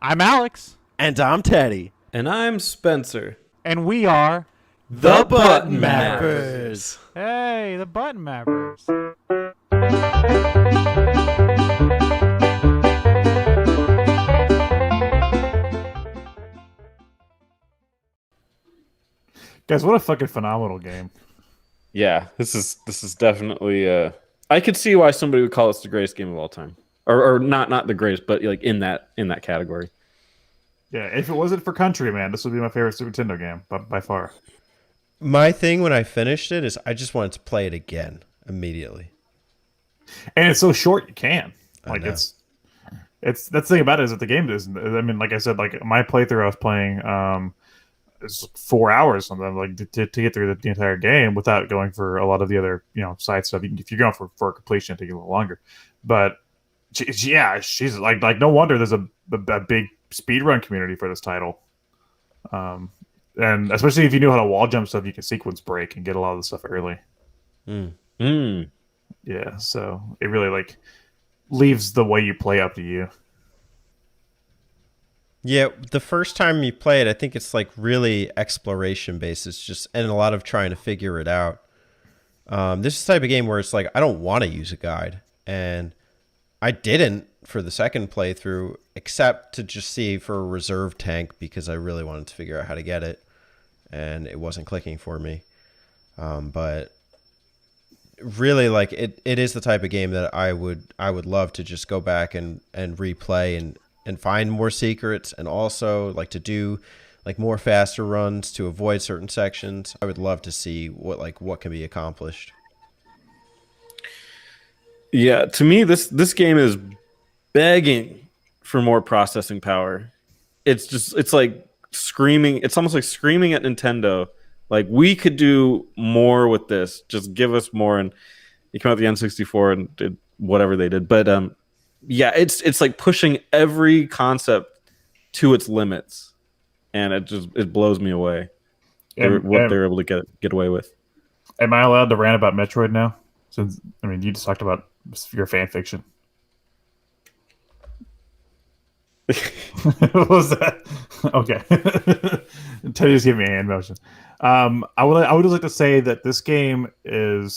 I'm Alex. And I'm Teddy. And I'm Spencer. And we are The Button Mappers. Hey, the Button Mappers. Guys, what a fucking phenomenal game. Yeah, this is definitely I could see why somebody would call this the greatest game of all time. Or not the greatest, but like in that category. Yeah, if it wasn't for Country, man, this would be my favorite Super Nintendo game, by far. My thing when I finished it is I just wanted to play it again immediately. And it's so short you can. Like know. it's that's the thing about it is that the game isn't. I mean, like I said, like my playthrough I was playing it's 4 hours something like to get through the entire game without going for a lot of the other side stuff. If you're going for completion, it takes a little longer. But she's like no wonder there's a big speedrun community for this title. And especially if you knew how to wall jump stuff, you can sequence break and get a lot of the stuff early. Yeah, so it really like leaves the way you play up to you. Yeah, the first time you play it, I think it's like really exploration based. It's just and a lot of trying to figure it out. This is the type of game where it's like I don't want to use a guide, and I didn't for the second playthrough, except to just see for a reserve tank because I really wanted to figure out how to get it, and it wasn't clicking for me. But really, like it is the type of game that I would love to just go back and replay and find more secrets, and also like to do like more faster runs to avoid certain sections. I would love to see what can be accomplished. Yeah, to me this game is begging for more processing power. It's like screaming. It's almost like screaming at Nintendo. Like, we could do more with this. Just give us more. And you come out the N64 and did whatever they did. But yeah, it's like pushing every concept to its limits, and it blows me away. What they're able to get away with. Am I allowed to rant about Metroid now? Since I mean, you just talked about your fan fiction. What was that? Okay. Teddy just gave me a hand motion. I would just like to say that this game in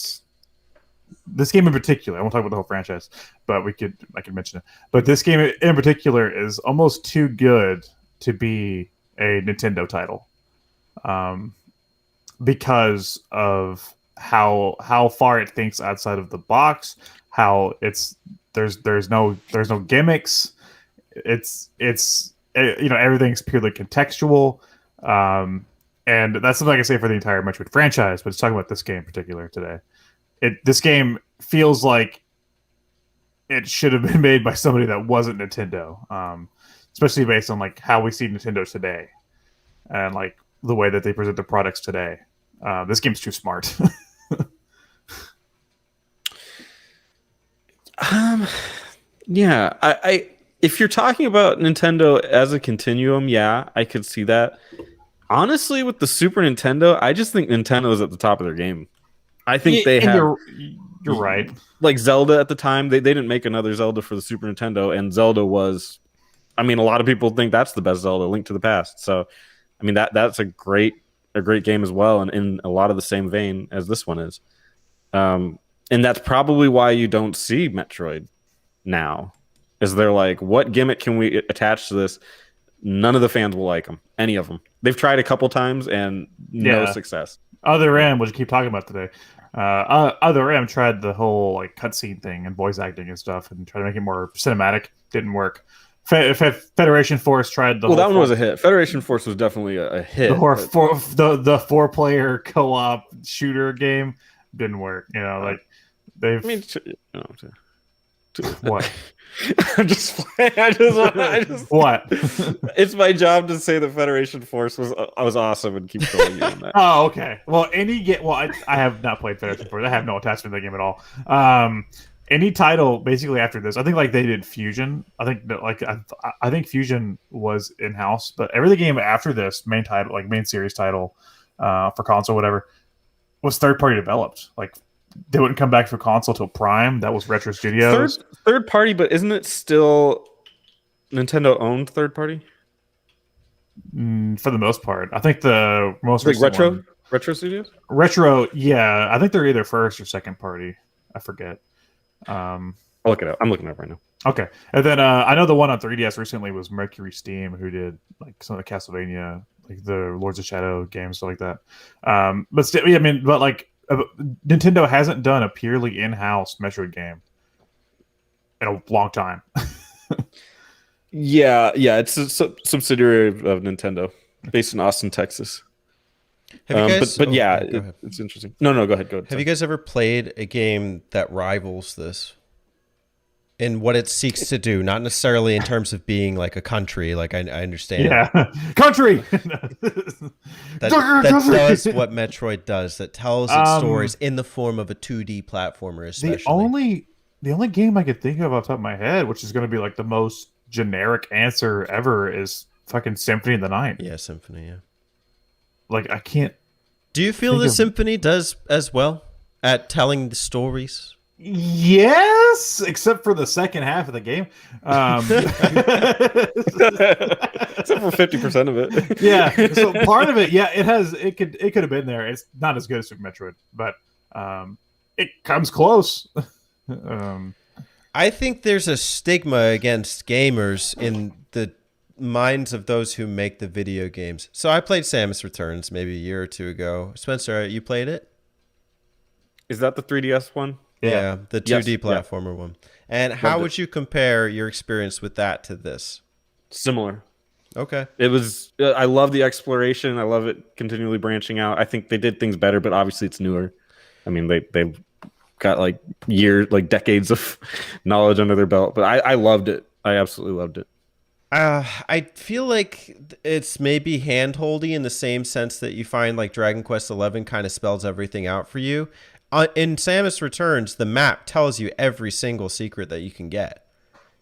particular, I won't talk about the whole franchise, but I could mention it. But this game in particular is almost too good to be a Nintendo title. Because of how far it thinks outside of the box, how there's no gimmicks. It's everything's purely contextual, and that's something I can say for the entire Metroid franchise. But it's talking about this game in particular today. This game feels like it should have been made by somebody that wasn't Nintendo, especially based on like how we see Nintendo today and like the way that they present their products today. This game's too smart. Yeah, I if you're talking about Nintendo as a continuum, yeah, I could see that. Honestly, with the Super Nintendo, I just think Nintendo is at the top of their game. I think they have. You're right. Like Zelda at the time, they didn't make another Zelda for the Super Nintendo, and Zelda was, I mean, a lot of people think that's the best Zelda, Link to the Past. So, I mean, that's a great game as well, and in a lot of the same vein as this one is. And that's probably why you don't see Metroid now. Is they're like, what gimmick can we attach to this? None of the fans will like them. Any of them. They've tried a couple times and no success. Other M, which you keep talking about today. Other M tried the whole like cutscene thing and voice acting and stuff, and tried to make it more cinematic. Didn't work. Federation Force tried the. Well, that one was a hit. Federation Force was definitely a hit. The 4-player co-op shooter game didn't work. Like they've. I mean, what? I'm just playing. I just what? It's my job to say the Federation Force was awesome and keep going on that. Oh, okay. Well, I have not played Federation Force. I have no attachment to the game at all. Any title basically after this, I think like they did Fusion. I think that like I think Fusion was in house, but every game after this main title, like main series title, for console, whatever, was third party developed. Like they wouldn't come back for console till Prime. That was Retro Studios. Third party, but isn't it still Nintendo owned third party? For the most part. I think the most Like recent one, retro studios? Retro, yeah, I think they're either first or second party. I forget. Um, I'll look it up. I'm looking it up right now. okay, and then I know the one on 3DS recently was Mercury Steam, who did like some of the Castlevania, like the Lords of Shadow games, stuff like that. But still, yeah, I mean, but like Nintendo hasn't done a purely in-house Metroid game in a long time. Yeah, yeah, it's a subsidiary of Nintendo, based in Austin, Texas. Have you guys? But yeah, go ahead. it's interesting. No, go ahead. Go ahead. Have you guys ever played a game that rivals this in what it seeks to do? Not necessarily in terms of being like a country. Like I understand. Yeah, country That does what Metroid does. That tells its stories in the form of a 2D platformer, especially. The only game I could think of off the top of my head, which is going to be like the most generic answer ever, is fucking Symphony of the Night. Yeah, Symphony. Yeah. Like I can't. Do you feel the Symphony does as well at telling the stories? Yes, except for the second half of the game. Except for 50% of it. Yeah, so part of it, yeah, it could have been there. It's not as good as Super Metroid, but it comes close. I think there's a stigma against gamers in the minds of those who make the video games. So I played Samus Returns maybe a year or two ago. Spencer, you played it? Is that the 3DS one? Yeah, the 2D Yes, platformer one. And how would you compare your experience with that to this? Similar. Okay. It was. I love the exploration. I love it continually branching out. I think they did things better, but obviously it's newer. I mean, they got like years, like decades of knowledge under their belt. But I loved it. I absolutely loved it. I feel like it's maybe handholdy in the same sense that you find like Dragon Quest XI kind of spells everything out for you. In Samus Returns, the map tells you every single secret that you can get.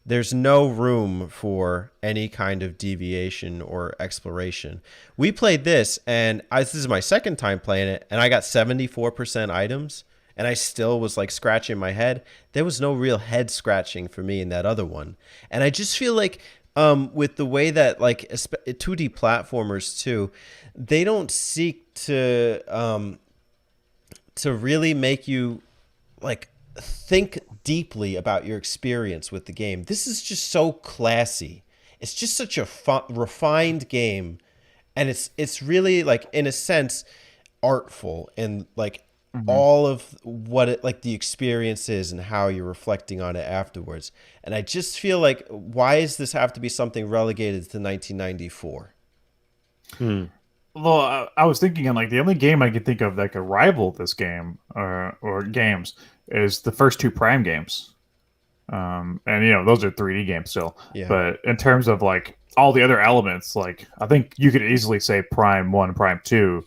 There's no room for any kind of deviation or exploration. We played this, and this is my second time playing it, and I got 74% items, and I still was like scratching my head. There was no real head scratching for me in that other one. And I just feel like with the way that like 2D platformers too, they don't seek to really make you like think deeply about your experience with the game. This is just so classy. It's just such a refined game, and it's really like in a sense artful and like all of what it like the experience is and how you're reflecting on it afterwards. And I just feel like, why does this have to be something relegated to 1994? Well, I was thinking, like the only game I could think of that could rival this game or games is the first two Prime games. And those are 3D games still. Yeah. But in terms of like all the other elements, like I think you could easily say Prime 1 and Prime 2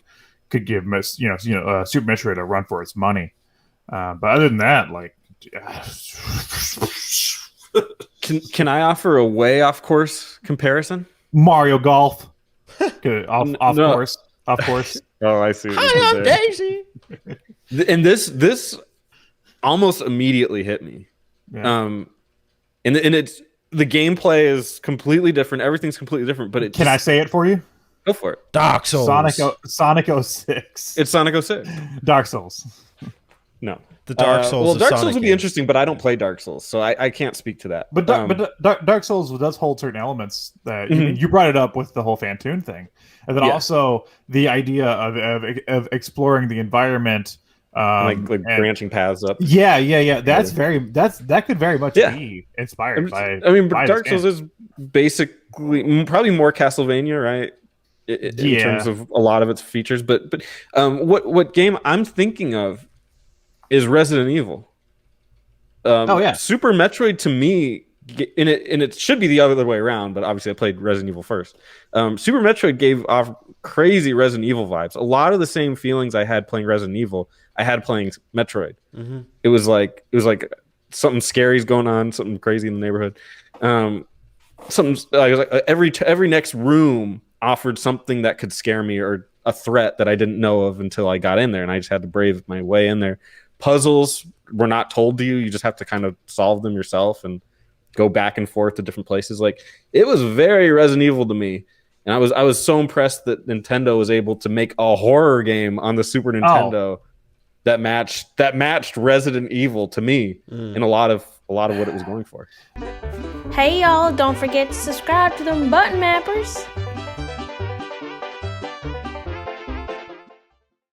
could give Super Metroid a run for its money. But other than that, like Can I offer a way off course comparison? Mario Golf. Good. Off No. course. Off course. Oh, I see. Hi, I'm Daisy. And this almost immediately hit me. Yeah. And it's the gameplay is completely different. Everything's completely different. But Can I say it for you? go for it? Dark Souls. Sonic 06. It's Sonic 06. Dark Souls. No. The Dark Souls. Well, of Dark Sonic Souls would be games. interesting, but I don't play Dark Souls, so I can't speak to that. But Dark Souls does hold certain elements that you brought it up with the whole Fantoon thing, and then also the idea of exploring the environment, like branching paths up. Yeah. That could very much be inspired by. I mean, by Dark this Souls game. is basically probably more Castlevania, right? In terms of a lot of its features, but what game I'm thinking of is Resident Evil. Super Metroid to me, and it should be the other way around, but obviously I played Resident Evil first. Super Metroid gave off crazy Resident Evil vibes. A lot of the same feelings I had playing Resident Evil, I had playing Metroid. Mm-hmm. It was like something scary's going on, something crazy in the neighborhood. Every next room offered something that could scare me or a threat that I didn't know of until I got in there, and I just had to brave my way in there. Puzzles were not told to you; you just have to kind of solve them yourself, and go back and forth to different places. Like it was very Resident Evil to me. And I was so impressed that Nintendo was able to make a horror game on the Super Nintendo that matched Resident Evil to me in a lot of what it was going for. Hey y'all, don't forget to subscribe to them button mappers.